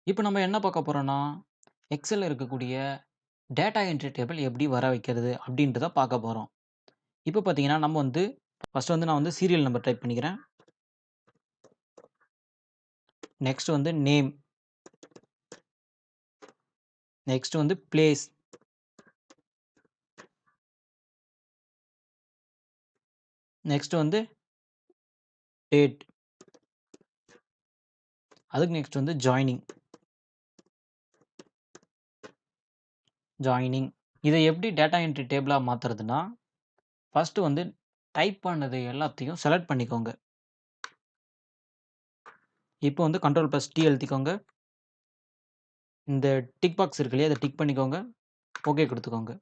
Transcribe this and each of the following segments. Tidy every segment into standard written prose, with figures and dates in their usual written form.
இப்ப நம்ம என்ன பார்க்க போறோம்னா, எக்ஸல்ல இருக்கக்கூடிய டேட்டா என்ட்ரி டேபிள் எப்படி வர வைக்கிறது அப்படின்றத பார்க்க போறோம். இப்ப பார்த்தீங்கன்னா, நம்ம வந்து ஃபர்ஸ்ட் வந்து நான் வந்து சீரியல் நம்பர் டைப் பண்ணிக்கிறேன். நெக்ஸ்ட் வந்து நேம். நெக்ஸ்ட் வந்து பிளேஸ். நெக்ஸ்ட் வந்து டேட். அதுக்கு நெக்ஸ்ட் வந்து ஜாயினிங். இத எப்படி டேட்டா என்ட்ரி டேபிளா மாத்துறதுன்னா, ஃபர்ஸ்ட் வந்து டைப் பண்ணது எல்லாத்தையும் செலக்ட் பண்ணிக்கோங்க. இப்போ வந்து கண்ட்ரோல்+T அழுத்திக்கோங்க. இந்த டிக் பாக்ஸ் இருக்கு இல்லையா? அத டிக் பண்ணிக்கோங்க. ஓகே குடுத்துக்கோங்க.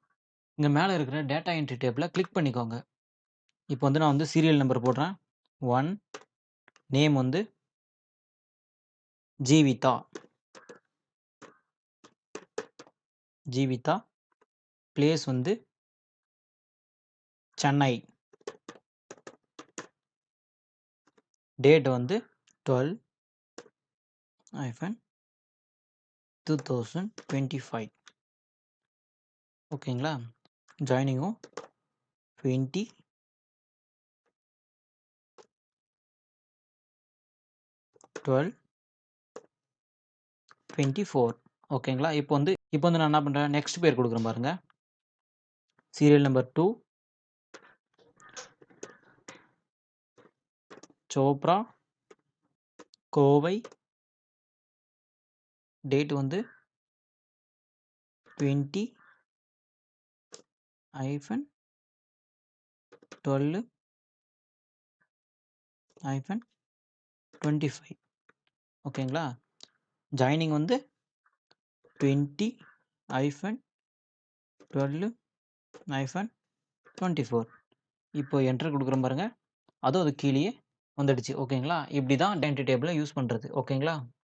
இங்க மேல இருக்கிற டேட்டா என்ட்ரி டேபிள கிளிக் பண்ணிக்கோங்க. இப்போ வந்து நான் வந்து சீரியல் நம்பர் போடுறேன். 1 நேம் வந்து ஜீவிதா. ஜீவிதா. பிளேஸ் வந்து சென்னை. டேட் வந்து 12/2025. ஓகேங்களா? ஜாயினிங்கும் 20/12/24. ஓகேங்களா? இப்போ வந்து நான் என்ன பண்றேன், நெக்ஸ்ட் பேர் குடுக்குறேன் பாருங்க. Serial number 2 Chopra, Kovai. Date வந்து 20/12/25. ஓகேங்களா? ஜாயினிங் வந்து 20/12/24. இப்போ என்டர் குடுக்குறேன் பாருங்க. அதுவும் அது கீழயே வந்துடுச்சு. ஓகேங்களா? இப்படி தான் ஐடென்டி டேபிள யூஸ் பண்றது. ஓகேங்களா?